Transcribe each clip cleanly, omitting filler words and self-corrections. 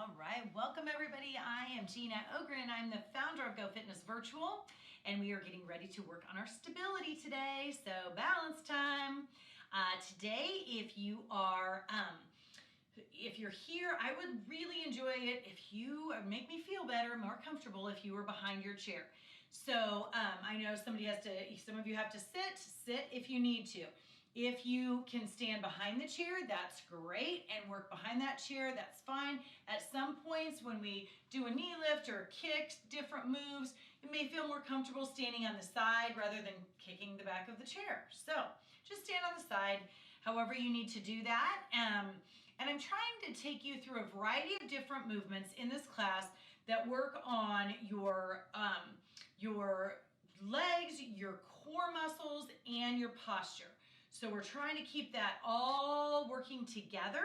All right, welcome everybody. I am Gina Ogren. I'm the founder of Go Fitness Virtual, and we are getting ready to work on our stability today. So balance time. Today, if you're here, I would really enjoy it if you make me feel better, more comfortable if you were behind your chair. So I know some of you have to sit if you need to. If you can stand behind the chair, that's great, and work behind that chair, that's fine. At some points when we do a knee lift or kicks, different moves, you may feel more comfortable standing on the side rather than kicking the back of the chair. So just stand on the side, however you need to do that. And I'm trying to take you through a variety of different movements in this class that work on your legs, your core muscles, and your posture. So we're trying to keep that all working together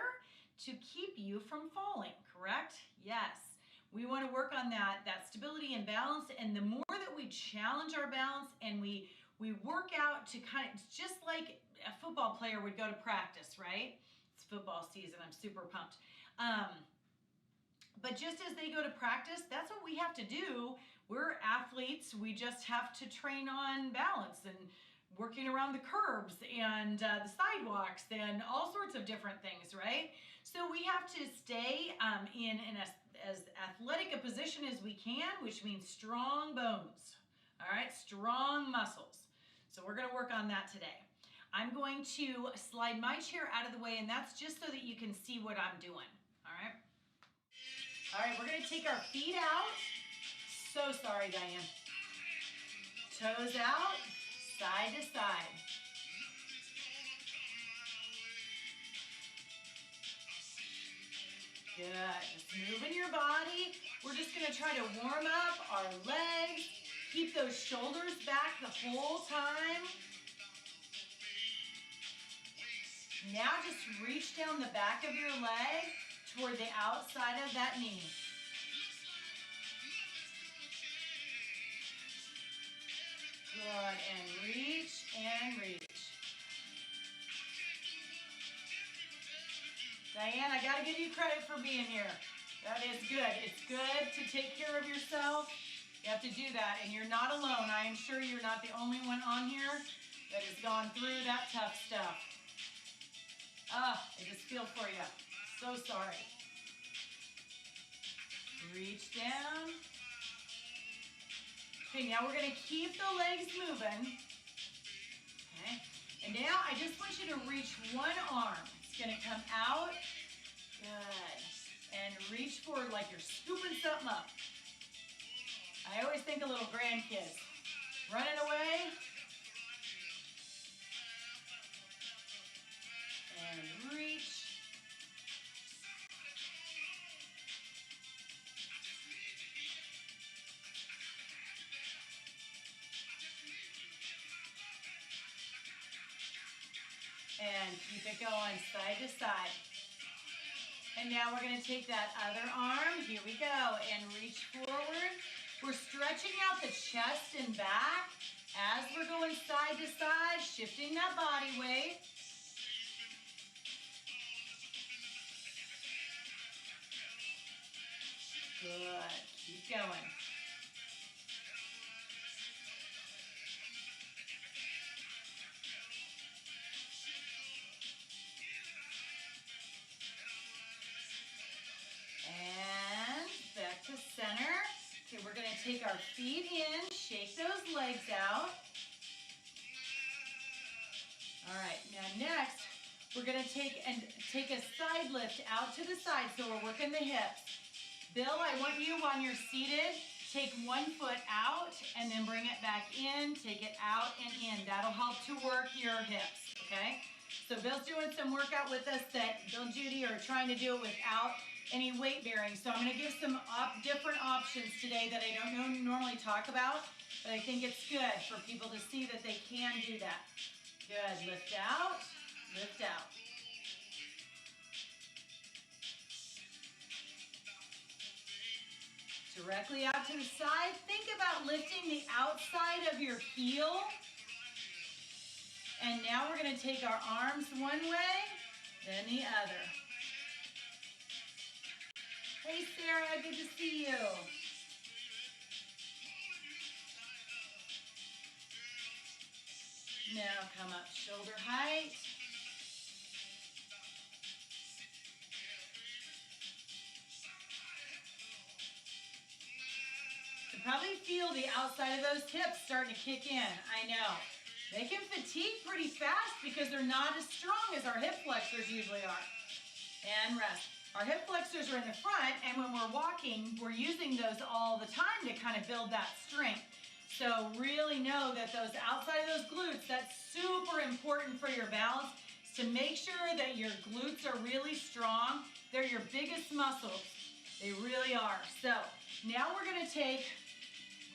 to keep you from falling, correct? Yes. We want to work on that stability and balance, and the more that we challenge our balance and we work out to just like a football player would go to practice, right? It's football season, I'm super pumped. But just as they go to practice, that's what we have to do. We're athletes, we just have to train on balance and working around the curbs and the sidewalks and all sorts of different things, right? So we have to stay in as athletic a position as we can, which means strong bones, all right? Strong muscles. So we're gonna work on that today. I'm going to slide my chair out of the way, and that's just so that you can see what I'm doing, all right? All right, we're gonna take our feet out. So sorry, Diane. Toes out. Side to side. Good. Just moving your body. We're just going to try to warm up our legs. Keep those shoulders back the whole time. Now just reach down the back of your leg toward the outside of that knee. Good, and reach and reach. Diane, I gotta give you credit for being here. That is good. It's good to take care of yourself. You have to do that, and you're not alone. I am sure you're not the only one on here that has gone through that tough stuff. I just feel for you. So sorry. Reach down. Okay, now we're going to keep the legs moving. Okay, and now I just want you to reach one arm. It's going to come out. Good. And reach forward like you're scooping something up. I always think of little grandkids running away. And reach. And keep it going side to side. And now we're going to take that other arm. Here we go. And reach forward. We're stretching out the chest and back as we're going side to side, shifting that body weight. Good. Keep going. And back to center. Okay, we're going to take our feet in, shake those legs out. All right, now next, we're going to take a side lift out to the side, so we're working the hips. Bill, I want you, when you're seated, take one foot out and then bring it back in, take it out and in. That'll help to work your hips, okay? So Bill's doing some workout with us that Bill and Judy are trying to do it without any weight bearing. So I'm going to give some different options today that I don't normally talk about, but I think it's good for people to see that they can do that. Good. Lift out, lift out. Directly out to the side. Think about lifting the outside of your heel. And now we're going to take our arms one way, then the other. Hey, Sarah, good to see you. Now come up shoulder height. You probably feel the outside of those hips starting to kick in. I know. They can fatigue pretty fast because they're not as strong as our hip flexors usually are. And rest. Our hip flexors are in the front, and when we're walking, we're using those all the time to kind of build that strength. So really know that those outside of those glutes, that's super important for your balance, is to make sure that your glutes are really strong. They're your biggest muscles. They really are. So now we're going to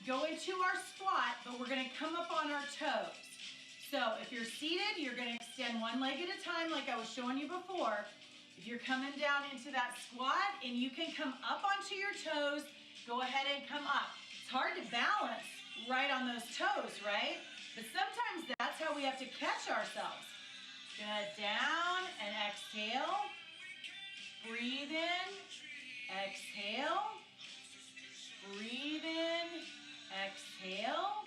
go into our squat, but we're going to come up on our toes. So if you're seated, you're going to extend one leg at a time like I was showing you before. If you're coming down into that squat and you can come up onto your toes, go ahead and come up. It's hard to balance right on those toes, right? But sometimes that's how we have to catch ourselves. Good, down and exhale. Breathe in, exhale. Breathe in, exhale.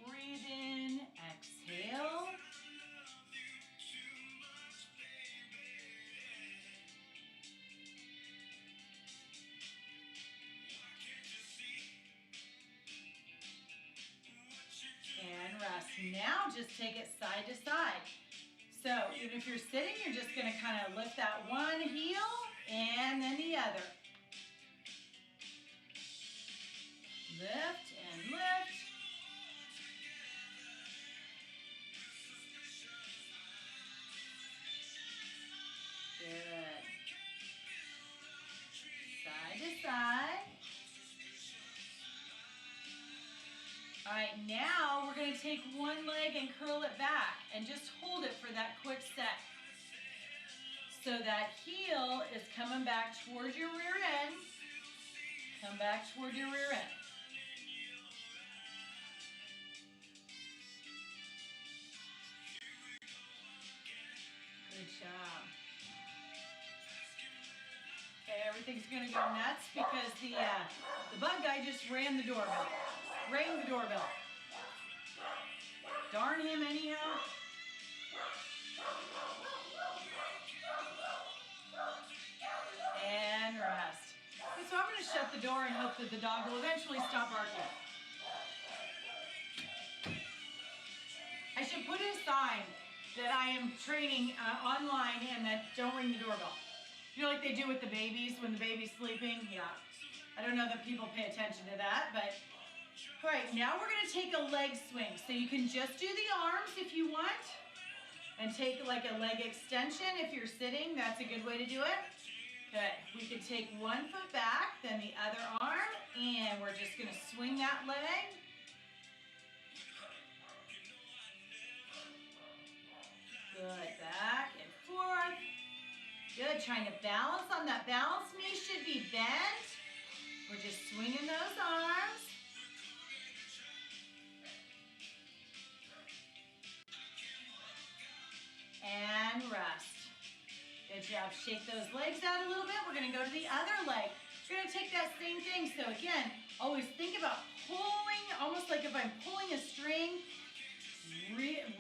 Breathe in, exhale. And rest. Now just take it side to side. So even if you're sitting, you're just going to kind of lift that one heel and then the other. Lift and lift. Good. Side to side. All right, now we're going to take one leg and curl it back and just hold it for that quick set. So that heel is coming back towards your rear end. Come back toward your rear end. Good job. Okay, everything's going to go nuts because the bug guy just ran the doorbell. Rang the doorbell. Darn him anyhow. And rest. Okay, so I'm going to shut the door and hope that the dog will eventually stop barking. I should put a sign that I am training online and that don't ring the doorbell. You know, like they do with the babies when the baby's sleeping? Yeah. I don't know that people pay attention to that, but all right, now we're going to take a leg swing. So you can just do the arms if you want and take like a leg extension if you're sitting. That's a good way to do it. Good. We can take one foot back, then the other arm, and we're just going to swing that leg. Good. Back and forth. Good. Trying to balance on that balance knee should be bent. We're just swinging those arms. And rest. Good job. Shake those legs out a little bit. We're going to go to the other leg. We're going to take that same thing. So again, always think about pulling, almost like if I'm pulling a string,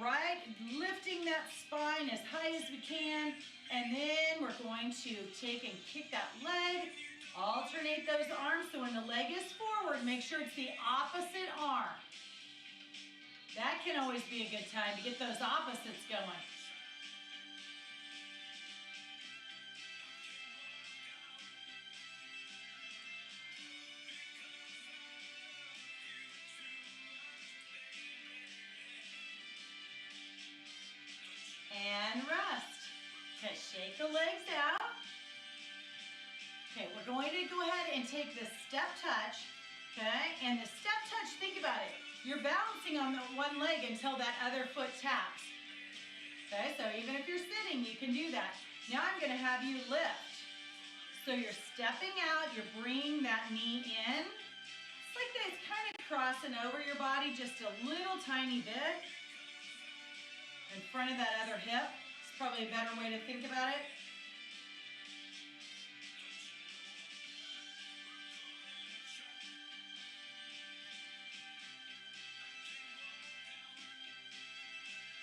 right, lifting that spine as high as we can. And then we're going to take and kick that leg. Alternate those arms. So when the leg is forward, make sure it's the opposite arm. That can always be a good time to get those opposites going. And rest. Okay, shake the legs out. Okay, we're going to go ahead and take the step touch. Okay, and the step touch, think about it. You're balancing on the one leg until that other foot taps. Okay, so even if you're sitting, you can do that. Now I'm going to have you lift. So you're stepping out, you're bringing that knee in. It's like that, it's kind of crossing over your body just a little tiny bit. in front of that other hip. It's probably a better way to think about it.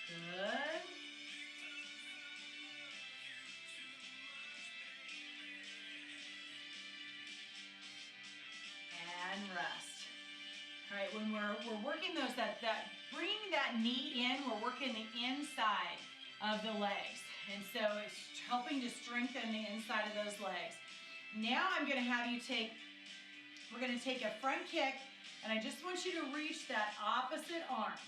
Good. And rest. All right, when we're working those, bringing that knee in, we're working the inside of the legs. And so it's helping to strengthen the inside of those legs. Now we're going to take a front kick, and I just want you to reach that opposite arm.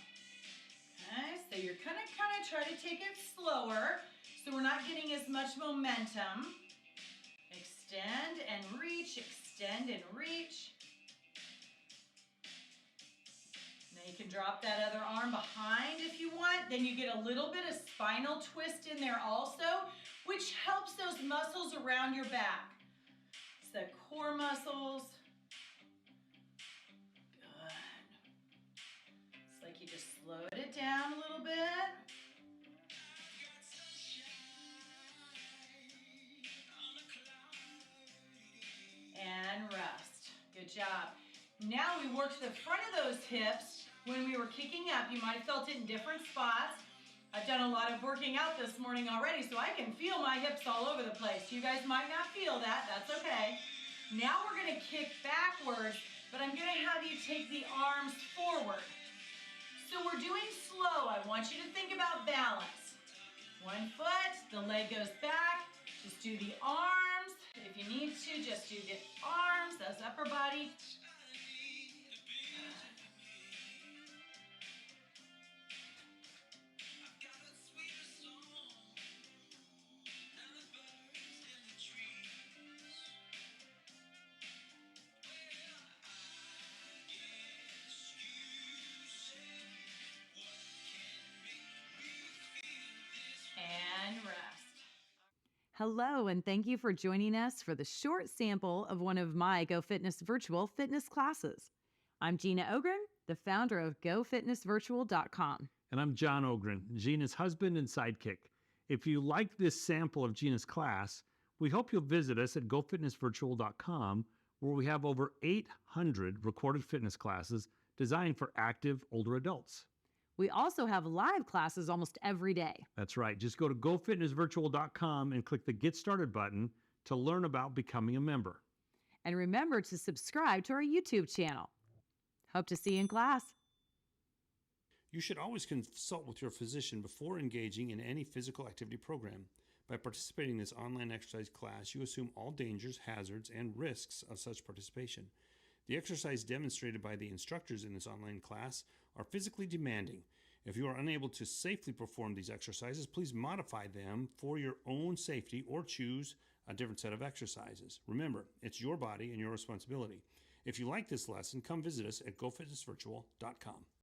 Okay, so you're kind of try to take it slower so we're not getting as much momentum. Extend and reach, extend and reach. Now you can drop that other arm behind if you want. Then you get a little bit of spinal twist in there also, which helps those muscles around your back. It's the core muscles. You just slowed it down a little bit. And rest. Good job. Now we work to the front of those hips. When we were kicking up, you might have felt it in different spots. I've done a lot of working out this morning already, so I can feel my hips all over the place. You guys might not feel that. That's okay. Now we're going to kick backwards, but I'm going to have you take the arms forward. So we're doing slow. I want you to think about balance. One foot, the leg goes back. Just do the arms. If you need to, just do the arms. That's upper body. Hello, and thank you for joining us for the short sample of one of my GoFitness virtual fitness classes. I'm Gina Ogren, the founder of GoFitnessVirtual.com. And I'm John Ogren, Gina's husband and sidekick. If you like this sample of Gina's class, we hope you'll visit us at GoFitnessVirtual.com, where we have over 800 recorded fitness classes designed for active older adults. We also have live classes almost every day. That's right. Just go to GoFitnessVirtual.com and click the Get Started button to learn about becoming a member. And remember to subscribe to our YouTube channel. Hope to see you in class. You should always consult with your physician before engaging in any physical activity program. By participating in this online exercise class, you assume all dangers, hazards, and risks of such participation. The exercise demonstrated by the instructors in this online class are physically demanding. If you are unable to safely perform these exercises, please modify them for your own safety or choose a different set of exercises. Remember, it's your body and your responsibility. If you like this lesson, come visit us at GoFitnessVirtual.com.